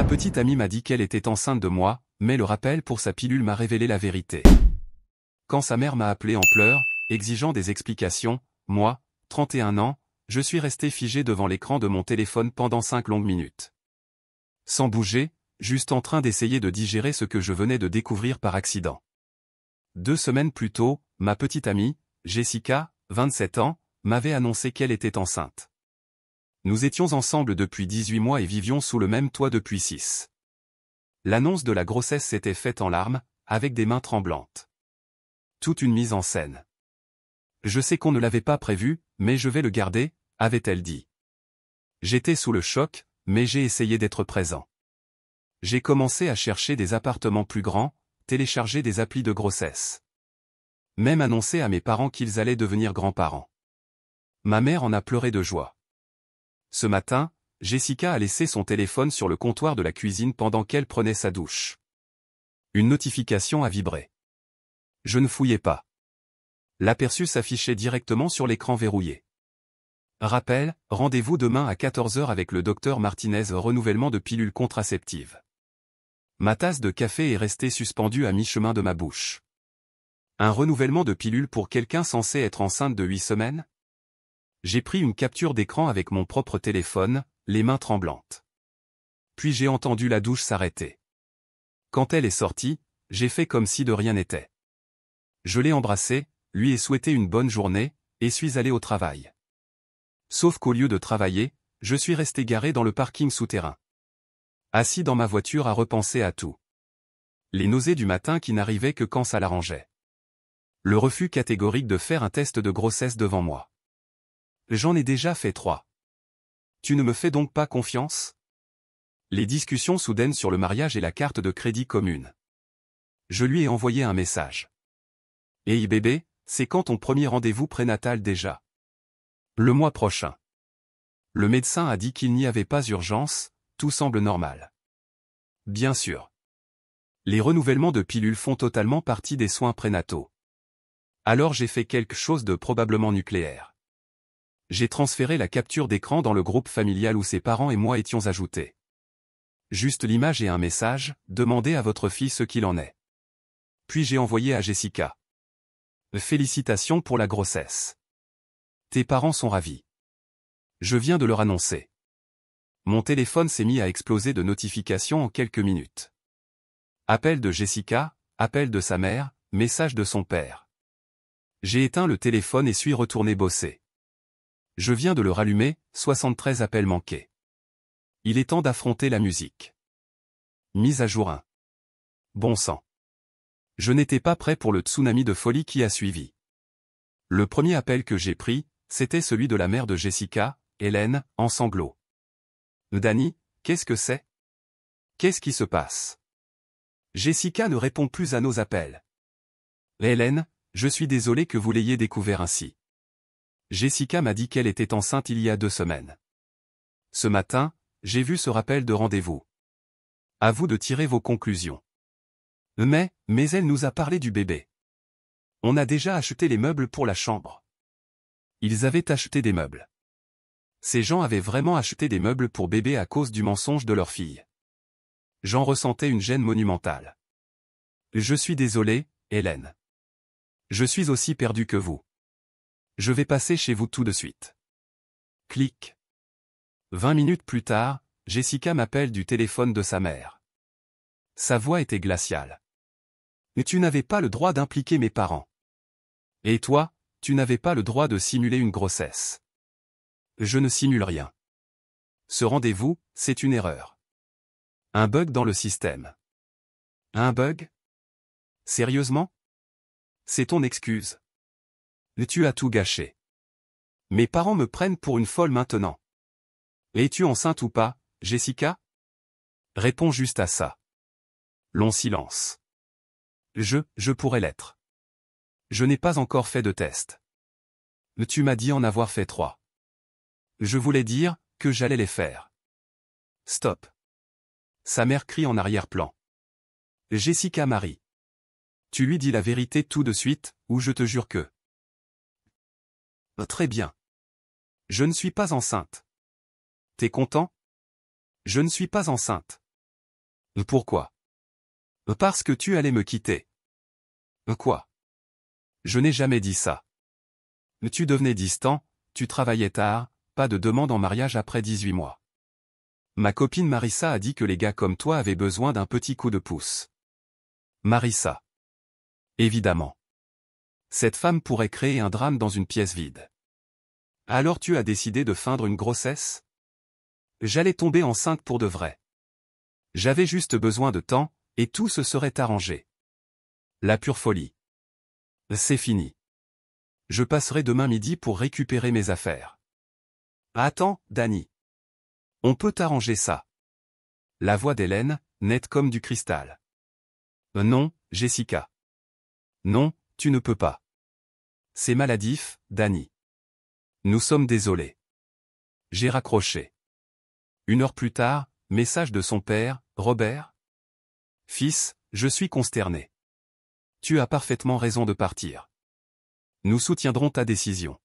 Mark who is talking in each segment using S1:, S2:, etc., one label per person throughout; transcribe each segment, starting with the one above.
S1: petite amie m'a dit qu'elle était enceinte de moi, mais le rappel pour sa pilule m'a révélé la vérité. Quand sa mère m'a appelé en pleurs, exigeant des explications, moi, 31 ans, je suis resté figé devant l'écran de mon téléphone pendant 5 longues minutes. Sans bouger, juste en train d'essayer de digérer ce que je venais de découvrir par accident. 2 semaines plus tôt, ma petite amie, Jessica, 27 ans, m'avait annoncé qu'elle était enceinte. Nous étions ensemble depuis 18 mois et vivions sous le même toit depuis 6. L'annonce de la grossesse s'était faite en larmes, avec des mains tremblantes. Toute une mise en scène. Je sais qu'on ne l'avait pas prévu, mais je vais le garder, avait-elle dit. J'étais sous le choc, mais j'ai essayé d'être présent. J'ai commencé à chercher des appartements plus grands, télécharger des applis de grossesse. Même annoncer à mes parents qu'ils allaient devenir grands-parents. Ma mère en a pleuré de joie. Ce matin, Jessica a laissé son téléphone sur le comptoir de la cuisine pendant qu'elle prenait sa douche. Une notification a vibré. Je ne fouillais pas. L'aperçu s'affichait directement sur l'écran verrouillé. Rappel, rendez-vous demain à 14 h avec le docteur Martinez, renouvellement de pilules contraceptives. Ma tasse de café est restée suspendue à mi-chemin de ma bouche. Un renouvellement de pilules pour quelqu'un censé être enceinte de 8 semaines? J'ai pris une capture d'écran avec mon propre téléphone, les mains tremblantes. Puis j'ai entendu la douche s'arrêter. Quand elle est sortie, j'ai fait comme si de rien n'était. Je l'ai embrassée, lui ai souhaité une bonne journée, et suis allé au travail. Sauf qu'au lieu de travailler, je suis resté garé dans le parking souterrain. Assis dans ma voiture à repenser à tout. Les nausées du matin qui n'arrivaient que quand ça l'arrangeait. Le refus catégorique de faire un test de grossesse devant moi. J'en ai déjà fait 3. Tu ne me fais donc pas confiance? Les discussions soudaines sur le mariage et la carte de crédit commune. Je lui ai envoyé un message. Hey bébé, c'est quand ton premier rendez-vous prénatal déjà? Le mois prochain. Le médecin a dit qu'il n'y avait pas urgence, tout semble normal. Bien sûr. Les renouvellements de pilules font totalement partie des soins prénataux. Alors j'ai fait quelque chose de probablement nucléaire. J'ai transféré la capture d'écran dans le groupe familial où ses parents et moi étions ajoutés. Juste l'image et un message, demandez à votre fille ce qu'il en est. Puis j'ai envoyé à Jessica. Félicitations pour la grossesse. Tes parents sont ravis. Je viens de leur annoncer. Mon téléphone s'est mis à exploser de notifications en quelques minutes. Appel de Jessica, appel de sa mère, message de son père. J'ai éteint le téléphone et suis retourné bosser. Je viens de le rallumer, 73 appels manqués. Il est temps d'affronter la musique. Mise à jour 1. Bon sang. Je n'étais pas prêt pour le tsunami de folie qui a suivi. Le premier appel que j'ai pris, c'était celui de la mère de Jessica, Hélène, en sanglots. Dani, qu'est-ce que c'est? Qu'est-ce qui se passe? Jessica ne répond plus à nos appels. Hélène, je suis désolé que vous l'ayez découvert ainsi. Jessica m'a dit qu'elle était enceinte il y a 2 semaines. Ce matin, j'ai vu ce rappel de rendez-vous. À vous de tirer vos conclusions. Mais elle nous a parlé du bébé. On a déjà acheté les meubles pour la chambre. Ils avaient acheté des meubles. Ces gens avaient vraiment acheté des meubles pour bébé à cause du mensonge de leur fille. J'en ressentais une gêne monumentale. Je suis désolé, Hélène. Je suis aussi perdu que vous. Je vais passer chez vous tout de suite. Clic. 20 minutes plus tard, Jessica m'appelle du téléphone de sa mère. Sa voix était glaciale. Mais tu n'avais pas le droit d'impliquer mes parents. Et toi, tu n'avais pas le droit de simuler une grossesse. Je ne simule rien. Ce rendez-vous, c'est une erreur. Un bug dans le système. Un bug? Sérieusement? C'est ton excuse. Tu as tout gâché. Mes parents me prennent pour une folle maintenant. Es-tu enceinte ou pas, Jessica? Réponds juste à ça. Long silence. Je pourrais l'être. Je n'ai pas encore fait de test. Tu m'as dit en avoir fait 3. Je voulais dire que j'allais les faire. Stop. Sa mère crie en arrière-plan. Jessica Marie. Tu lui dis la vérité tout de suite, ou je te jure que... Très bien. Je ne suis pas enceinte. T'es content? Je ne suis pas enceinte. Pourquoi? Parce que tu allais me quitter. Quoi? Je n'ai jamais dit ça. Tu devenais distant, tu travaillais tard, pas de demande en mariage après 18 mois. Ma copine Marissa a dit que les gars comme toi avaient besoin d'un petit coup de pouce. Marissa. Évidemment. Cette femme pourrait créer un drame dans une pièce vide. Alors tu as décidé de feindre une grossesse? J'allais tomber enceinte pour de vrai. J'avais juste besoin de temps, et tout se serait arrangé. La pure folie. C'est fini. Je passerai demain midi pour récupérer mes affaires. Attends, Danny. On peut arranger ça. La voix d'Hélène, nette comme du cristal. Non, Jessica. Non, tu ne peux pas. C'est maladif, Danny. Nous sommes désolés. J'ai raccroché. 1 heure plus tard, message de son père, Robert. Fils, je suis consterné. Tu as parfaitement raison de partir. Nous soutiendrons ta décision.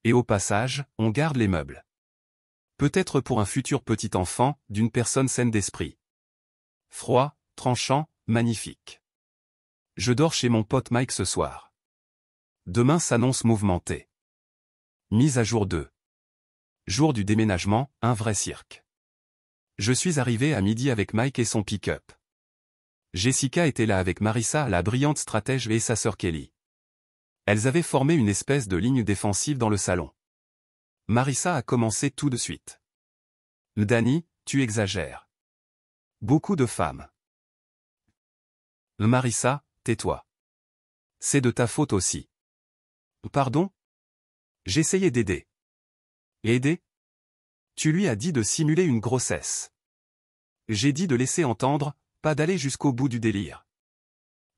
S1: Et au passage, on garde les meubles. Peut-être pour un futur petit enfant, d'une personne saine d'esprit. Froid, tranchant, magnifique. Je dors chez mon pote Mike ce soir. Demain s'annonce mouvementé. Mise à jour 2. Jour du déménagement, un vrai cirque. Je suis arrivé à midi avec Mike et son pick-up. Jessica était là avec Marissa, la brillante stratège, et sa sœur Kelly. Elles avaient formé une espèce de ligne défensive dans le salon. Marissa a commencé tout de suite. Danny, tu exagères. Beaucoup de femmes. Marissa, tais-toi. C'est de ta faute aussi. Pardon? J'essayais d'aider. Aider? Tu lui as dit de simuler une grossesse. J'ai dit de laisser entendre, pas d'aller jusqu'au bout du délire.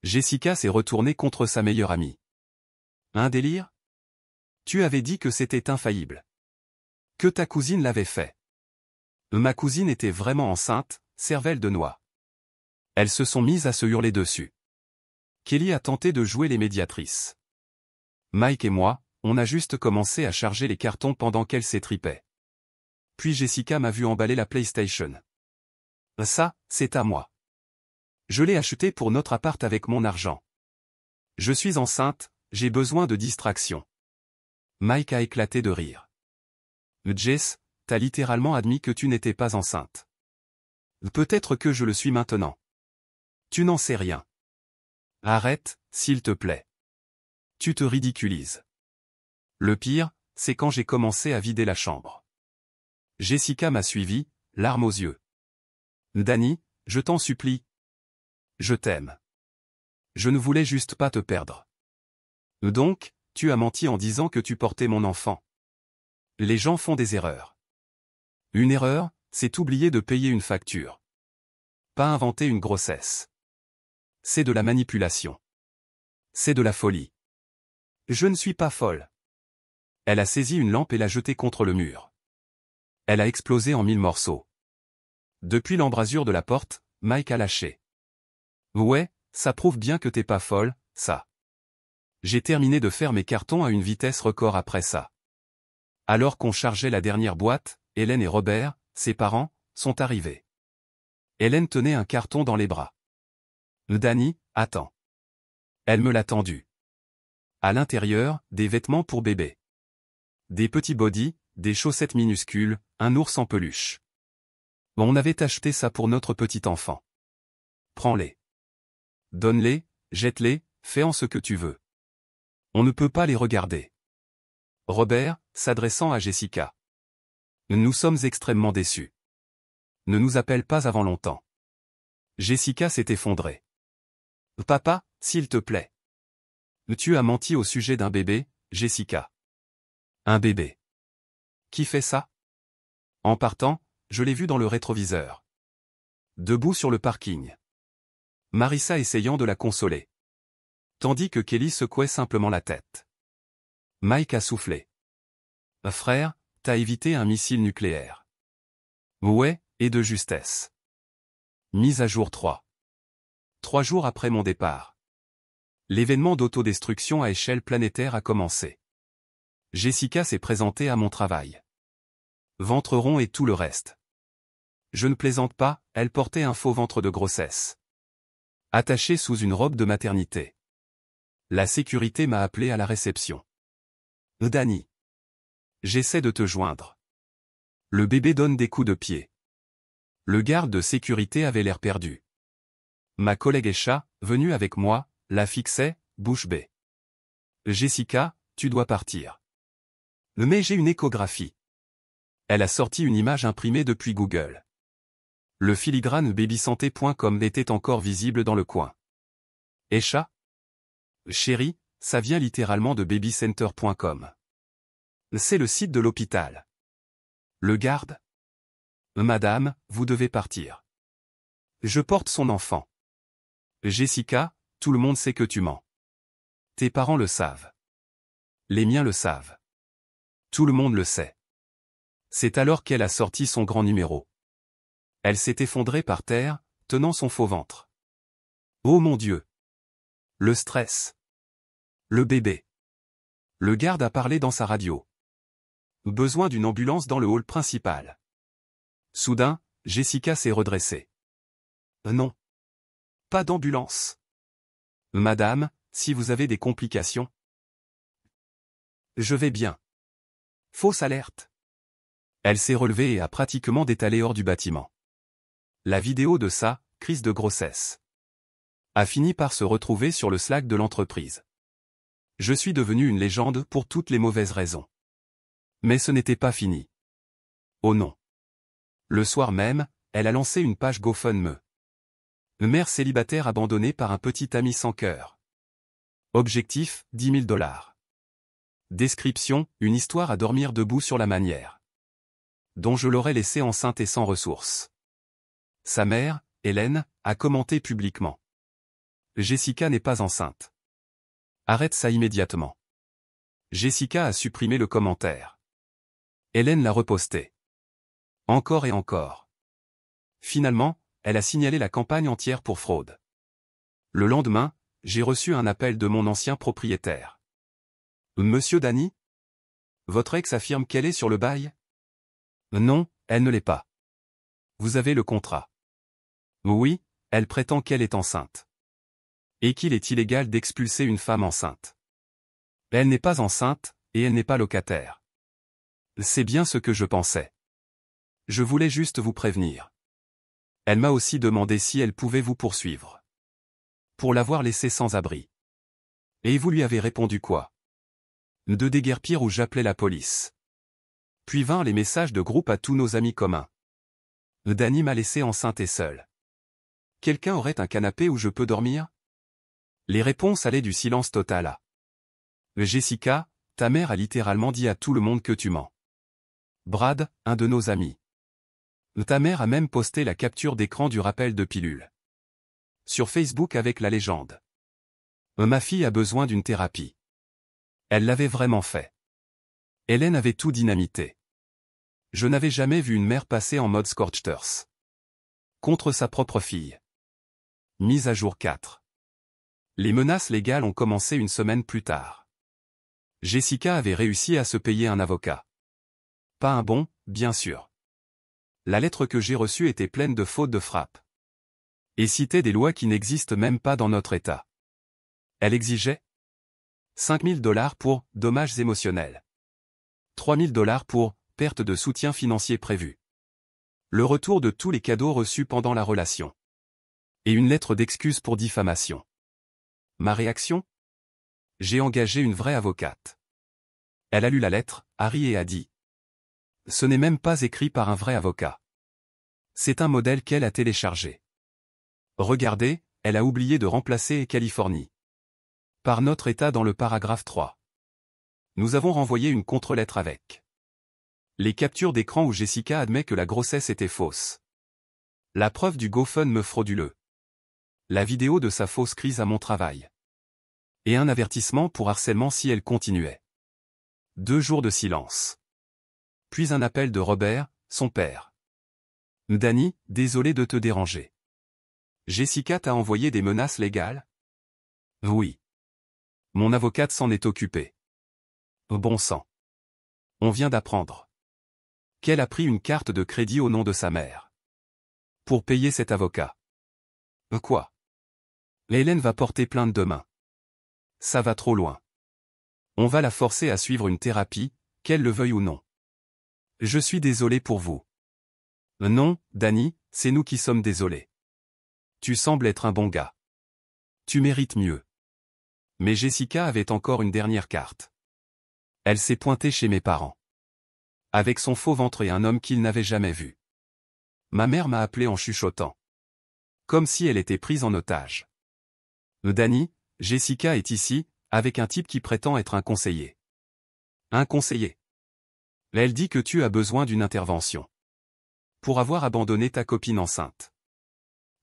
S1: Jessica s'est retournée contre sa meilleure amie. Un délire? Tu avais dit que c'était infaillible. Que ta cousine l'avait fait. Ma cousine était vraiment enceinte, cervelle de noix. Elles se sont mises à se hurler dessus. Kelly a tenté de jouer les médiatrices. Mike et moi, on a juste commencé à charger les cartons pendant qu'elle s'étripait. Puis Jessica m'a vu emballer la PlayStation. Ça, c'est à moi. Je l'ai acheté pour notre appart avec mon argent. Je suis enceinte, j'ai besoin de distraction. Mike a éclaté de rire. Jess, t'as littéralement admis que tu n'étais pas enceinte. Peut-être que je le suis maintenant. Tu n'en sais rien. Arrête, s'il te plaît. Tu te ridiculises. Le pire, c'est quand j'ai commencé à vider la chambre. Jessica m'a suivi, larmes aux yeux. Danny, je t'en supplie. Je t'aime. Je ne voulais juste pas te perdre. Donc, tu as menti en disant que tu portais mon enfant. Les gens font des erreurs. Une erreur, c'est oublier de payer une facture. Pas inventer une grossesse. C'est de la manipulation. C'est de la folie. Je ne suis pas folle. Elle a saisi une lampe et l'a jetée contre le mur. Elle a explosé en 1000 morceaux. Depuis l'embrasure de la porte, Mike a lâché. Ouais, ça prouve bien que t'es pas folle, ça. J'ai terminé de faire mes cartons à une vitesse record après ça. Alors qu'on chargeait la dernière boîte, Hélène et Robert, ses parents, sont arrivés. Hélène tenait un carton dans les bras. Danny, attends. Elle me l'a tendu. À l'intérieur, des vêtements pour bébé. Des petits bodys, des chaussettes minuscules, un ours en peluche. On avait acheté ça pour notre petit enfant. Prends-les. Donne-les, jette-les, fais-en ce que tu veux. On ne peut pas les regarder. Robert, s'adressant à Jessica. Nous sommes extrêmement déçus. Ne nous appelle pas avant longtemps. Jessica s'est effondrée. Papa, s'il te plaît. Tu as menti au sujet d'un bébé, Jessica. Un bébé. Qui fait ça? En partant, je l'ai vu dans le rétroviseur. Debout sur le parking. Marissa essayant de la consoler. Tandis que Kelly secouait simplement la tête. Mike a soufflé. Frère, t'as évité un missile nucléaire. Ouais, et de justesse. Mise à jour 3. 3 jours après mon départ. L'événement d'autodestruction à échelle planétaire a commencé. Jessica s'est présentée à mon travail. Ventre rond et tout le reste. Je ne plaisante pas, elle portait un faux ventre de grossesse. Attaché sous une robe de maternité. La sécurité m'a appelé à la réception. Dani. J'essaie de te joindre. Le bébé donne des coups de pied. Le garde de sécurité avait l'air perdu. Ma collègue Esha, venue avec moi, la fixait, bouche bée. Jessica, tu dois partir. Mais j'ai une échographie. Elle a sorti une image imprimée depuis Google. Le filigrane babysanté.com était encore visible dans le coin. Esha? Chérie, ça vient littéralement de babycenter.com. C'est le site de l'hôpital. Le garde? Madame, vous devez partir. Je porte son enfant. Jessica, tout le monde sait que tu mens. Tes parents le savent. Les miens le savent. Tout le monde le sait. C'est alors qu'elle a sorti son grand numéro. Elle s'est effondrée par terre, tenant son faux ventre. Oh mon Dieu! Le stress. Le bébé. Le garde a parlé dans sa radio. Besoin d'une ambulance dans le hall principal. Soudain, Jessica s'est redressée. Non. Pas d'ambulance. Madame, si vous avez des complications. Je vais bien. Fausse alerte. Elle s'est relevée et a pratiquement détalé hors du bâtiment. La vidéo de sa crise de grossesse a fini par se retrouver sur le Slack de l'entreprise. Je suis devenu une légende pour toutes les mauvaises raisons. Mais ce n'était pas fini. Oh non. Le soir même, elle a lancé une page GoFundMe. Mère célibataire abandonnée par un petit ami sans cœur. Objectif, 10 000 $. Description, une histoire à dormir debout sur la manière. Dont je l'aurais laissée enceinte et sans ressources. Sa mère, Hélène, a commenté publiquement. Jessica n'est pas enceinte. Arrête ça immédiatement. Jessica a supprimé le commentaire. Hélène l'a reposté. Encore et encore. Finalement, elle a signalé la campagne entière pour fraude. Le lendemain, j'ai reçu un appel de mon ancien propriétaire. Monsieur Dani? Votre ex affirme qu'elle est sur le bail? Non, elle ne l'est pas. Vous avez le contrat. Oui, elle prétend qu'elle est enceinte. Et qu'il est illégal d'expulser une femme enceinte. Elle n'est pas enceinte, et elle n'est pas locataire. C'est bien ce que je pensais. Je voulais juste vous prévenir. Elle m'a aussi demandé si elle pouvait vous poursuivre. Pour l'avoir laissée sans abri. Et vous lui avez répondu quoi? De déguerpir où j'appelais la police. Puis vinrent les messages de groupe à tous nos amis communs. Dani m'a laissée enceinte et seule. Quelqu'un aurait un canapé où je peux dormir? Les réponses allaient du silence total à Jessica, ta mère a littéralement dit à tout le monde que tu mens. Brad, un de nos amis. Ta mère a même posté la capture d'écran du rappel de pilule. Sur Facebook avec la légende. Ma fille a besoin d'une thérapie. Elle l'avait vraiment fait. Hélène avait tout dynamité. Je n'avais jamais vu une mère passer en mode Scorchters. Contre sa propre fille. Mise à jour 4. Les menaces légales ont commencé une semaine plus tard. Jessica avait réussi à se payer un avocat. Pas un bon, bien sûr. La lettre que j'ai reçue était pleine de fautes de frappe. Et citait des lois qui n'existent même pas dans notre État. Elle exigeait 5 000 $ pour dommages émotionnels. 3 000 $ pour perte de soutien financier prévu. Le retour de tous les cadeaux reçus pendant la relation. Et une lettre d'excuse pour diffamation. Ma réaction? J'ai engagé une vraie avocate. Elle a lu la lettre, a ri et a dit. Ce n'est même pas écrit par un vrai avocat. C'est un modèle qu'elle a téléchargé. Regardez, elle a oublié de remplacer Californie. Par notre État dans le paragraphe 3. Nous avons renvoyé une contre-lettre avec les captures d'écran où Jessica admet que la grossesse était fausse. La preuve du GoFundMe frauduleux. La vidéo de sa fausse crise à mon travail. Et un avertissement pour harcèlement si elle continuait. 2 jours de silence. Puis un appel de Robert, son père. Dani, désolé de te déranger. Jessica t'a envoyé des menaces légales? Oui. Mon avocate s'en est occupée. Bon sang. On vient d'apprendre qu'elle a pris une carte de crédit au nom de sa mère. Pour payer cet avocat. Quoi? Hélène va porter plainte demain. Ça va trop loin. On va la forcer à suivre une thérapie, qu'elle le veuille ou non. Je suis désolé pour vous. Non, Danny, c'est nous qui sommes désolés. Tu sembles être un bon gars. Tu mérites mieux. Mais Jessica avait encore une dernière carte. Elle s'est pointée chez mes parents. Avec son faux ventre et un homme qu'il n'avait jamais vu. Ma mère m'a appelé en chuchotant. Comme si elle était prise en otage. Danny, Jessica est ici, avec un type qui prétend être un conseiller. Un conseiller. Elle dit que tu as besoin d'une intervention. Pour avoir abandonné ta copine enceinte.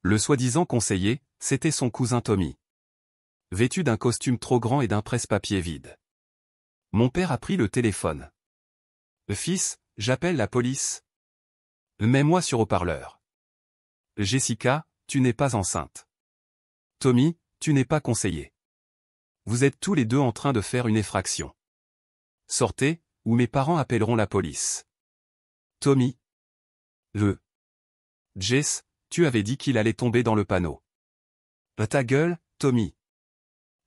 S1: Le soi-disant conseiller, c'était son cousin Tommy. Vêtu d'un costume trop grand et d'un presse-papier vide. Mon père a pris le téléphone. Fils, j'appelle la police. Mets-moi sur haut-parleur. Jessica, tu n'es pas enceinte. Tommy, tu n'es pas conseiller. Vous êtes tous les deux en train de faire une effraction. Sortez, ou mes parents appelleront la police. Tommy. Jess, tu avais dit qu'il allait tomber dans le panneau. Ta gueule, Tommy.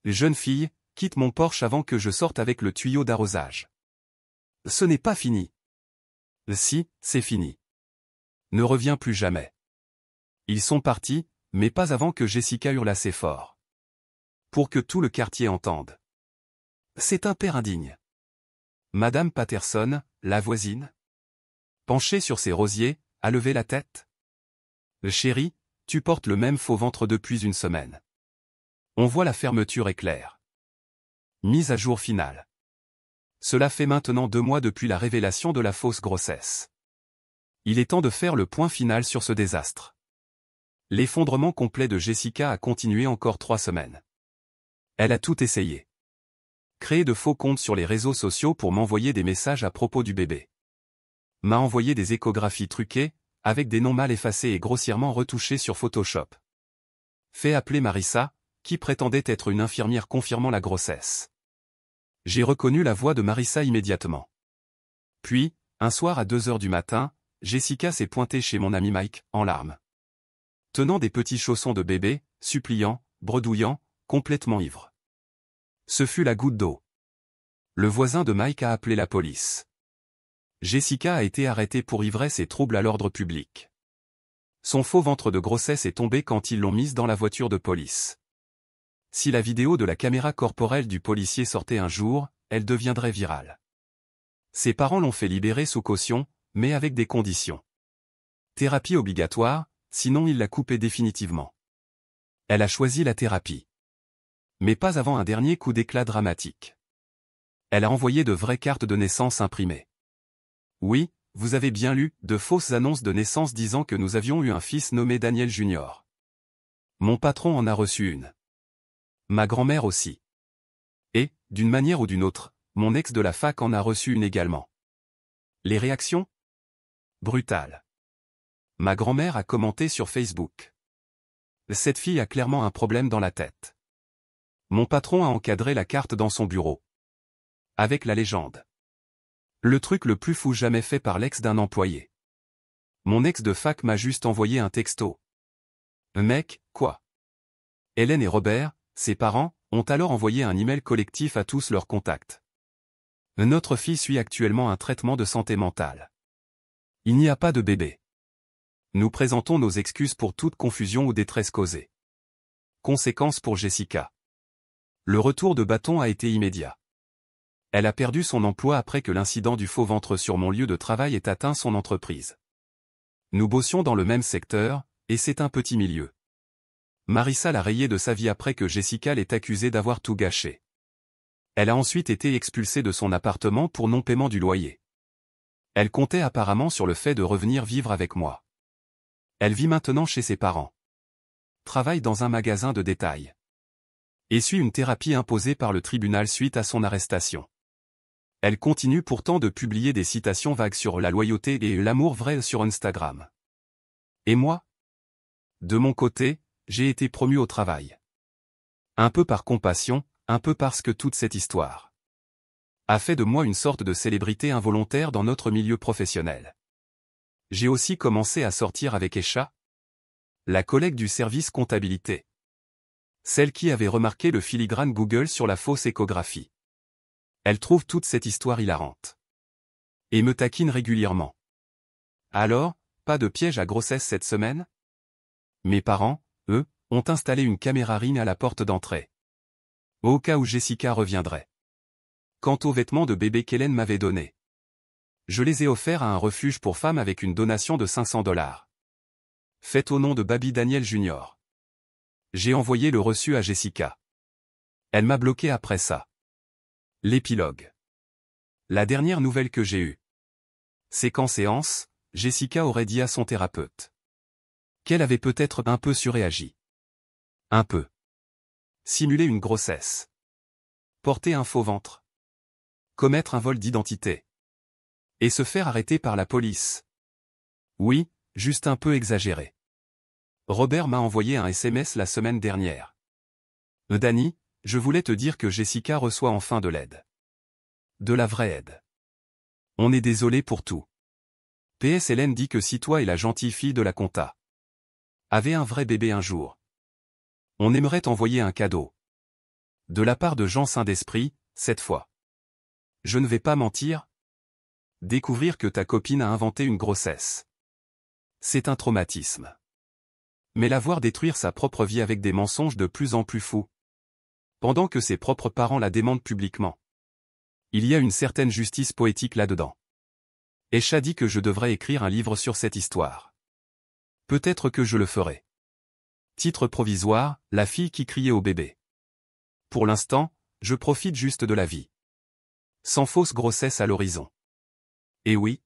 S1: Jeune fille, quitte mon Porsche avant que je sorte avec le tuyau d'arrosage. Ce n'est pas fini. Si, c'est fini. Ne reviens plus jamais. Ils sont partis, mais pas avant que Jessica hurle assez fort. Pour que tout le quartier entende. C'est un père indigne. Madame Patterson, la voisine, penchée sur ses rosiers, a levé la tête. Chérie, tu portes le même faux ventre depuis une semaine. On voit la fermeture éclair. Mise à jour finale. Cela fait maintenant 2 mois depuis la révélation de la fausse grossesse. Il est temps de faire le point final sur ce désastre. L'effondrement complet de Jessica a continué encore 3 semaines. Elle a tout essayé. Créer de faux comptes sur les réseaux sociaux pour m'envoyer des messages à propos du bébé. M'a envoyé des échographies truquées, avec des noms mal effacés et grossièrement retouchés sur Photoshop. Fait appeler Marissa, qui prétendait être une infirmière confirmant la grossesse. J'ai reconnu la voix de Marissa immédiatement. Puis, un soir à 2 heures du matin, Jessica s'est pointée chez mon ami Mike, en larmes. Tenant des petits chaussons de bébé, suppliant, bredouillant, complètement ivre. Ce fut la goutte d'eau. Le voisin de Mike a appelé la police. Jessica a été arrêtée pour ivresse et trouble à l'ordre public. Son faux ventre de grossesse est tombé quand ils l'ont mise dans la voiture de police. Si la vidéo de la caméra corporelle du policier sortait un jour, elle deviendrait virale. Ses parents l'ont fait libérer sous caution, mais avec des conditions. Thérapie obligatoire, sinon il l'a coupée définitivement. Elle a choisi la thérapie. Mais pas avant un dernier coup d'éclat dramatique. Elle a envoyé de vraies cartes de naissance imprimées. Oui, vous avez bien lu, de fausses annonces de naissance disant que nous avions eu un fils nommé Daniel Jr. Mon patron en a reçu une. Ma grand-mère aussi. Et, d'une manière ou d'une autre, mon ex de la fac en a reçu une également. Les réactions? Brutales. Ma grand-mère a commenté sur Facebook. Cette fille a clairement un problème dans la tête. Mon patron a encadré la carte dans son bureau. Avec la légende. Le truc le plus fou jamais fait par l'ex d'un employé. Mon ex de fac m'a juste envoyé un texto. Mec, quoi? Hélène et Robert, ses parents, ont alors envoyé un email collectif à tous leurs contacts. Notre fille suit actuellement un traitement de santé mentale. Il n'y a pas de bébé. Nous présentons nos excuses pour toute confusion ou détresse causée. Conséquences pour Jessica. Le retour de bâton a été immédiat. Elle a perdu son emploi après que l'incident du faux ventre sur mon lieu de travail ait atteint son entreprise. Nous bossions dans le même secteur, et c'est un petit milieu. Marissa l'a rayée de sa vie après que Jessica l'ait accusée d'avoir tout gâché. Elle a ensuite été expulsée de son appartement pour non-paiement du loyer. Elle comptait apparemment sur le fait de revenir vivre avec moi. Elle vit maintenant chez ses parents. Travaille dans un magasin de détail. Et suit une thérapie imposée par le tribunal suite à son arrestation. Elle continue pourtant de publier des citations vagues sur la loyauté et l'amour vrai sur Instagram. Et moi? De mon côté, j'ai été promu au travail. Un peu par compassion, un peu parce que toute cette histoire a fait de moi une sorte de célébrité involontaire dans notre milieu professionnel. J'ai aussi commencé à sortir avec Esha. La collègue du service comptabilité. Celle qui avait remarqué le filigrane Google sur la fausse échographie. Elle trouve toute cette histoire hilarante. Et me taquine régulièrement. Alors, pas de piège à grossesse cette semaine? Mes parents, eux, ont installé une caméra Ring à la porte d'entrée. Au cas où Jessica reviendrait. Quant aux vêtements de bébé qu'Hélène m'avait donnés, je les ai offerts à un refuge pour femmes avec une donation de $500. Faite au nom de Baby Daniel Jr. J'ai envoyé le reçu à Jessica. Elle m'a bloqué après ça. L'épilogue. La dernière nouvelle que j'ai eue, c'est qu'en séance, Jessica aurait dit à son thérapeute qu'elle avait peut-être un peu surréagi. Un peu. Simuler une grossesse. Porter un faux ventre. Commettre un vol d'identité. Et se faire arrêter par la police. Oui, juste un peu exagéré. Robert m'a envoyé un SMS la semaine dernière. Danny, je voulais te dire que Jessica reçoit enfin de l'aide. De la vraie aide. On est désolé pour tout. PS Hélène dit que si toi et la gentille fille de la compta avez un vrai bébé un jour, on aimerait t'envoyer un cadeau. De la part de Jean Saint-Desprit, cette fois. Je ne vais pas mentir. Découvrir que ta copine a inventé une grossesse. C'est un traumatisme. Mais la voir détruire sa propre vie avec des mensonges de plus en plus fous. Pendant que ses propres parents la démentent publiquement. Il y a une certaine justice poétique là-dedans. Esha dit que je devrais écrire un livre sur cette histoire. Peut-être que je le ferai. Titre provisoire, la fille qui criait au bébé. Pour l'instant, je profite juste de la vie. Sans fausse grossesse à l'horizon. Et oui.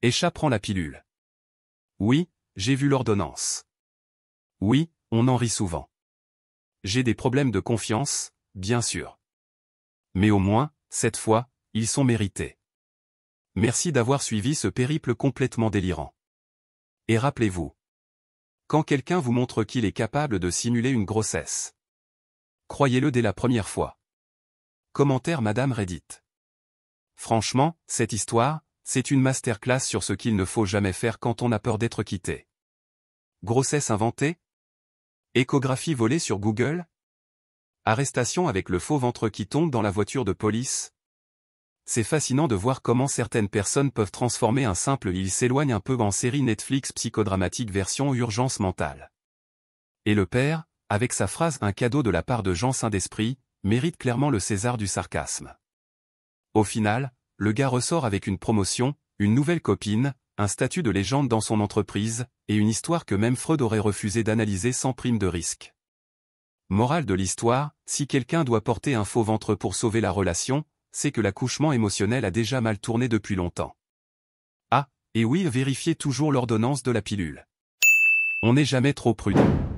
S1: Esha prend la pilule. Oui, j'ai vu l'ordonnance. Oui, on en rit souvent. J'ai des problèmes de confiance, bien sûr. Mais au moins, cette fois, ils sont mérités. Merci d'avoir suivi ce périple complètement délirant. Et rappelez-vous. Quand quelqu'un vous montre qu'il est capable de simuler une grossesse, croyez-le dès la première fois. Commentaire Madame Reddit. Franchement, cette histoire, c'est une masterclass sur ce qu'il ne faut jamais faire quand on a peur d'être quitté. Grossesse inventée? Échographie volée sur Google? Arrestation avec le faux ventre qui tombe dans la voiture de police? C'est fascinant de voir comment certaines personnes peuvent transformer un simple « il s'éloigne un peu » en série Netflix psychodramatique version urgence mentale. Et le père, avec sa phrase « un cadeau de la part de Jean Saint-Desprit », mérite clairement le César du sarcasme. Au final, le gars ressort avec une promotion, une nouvelle copine, un statut de légende dans son entreprise, et une histoire que même Freud aurait refusé d'analyser sans prime de risque. Morale de l'histoire, si quelqu'un doit porter un faux ventre pour sauver la relation, c'est que l'accouchement émotionnel a déjà mal tourné depuis longtemps. Ah, et oui, vérifiez toujours l'ordonnance de la pilule. On n'est jamais trop prudent.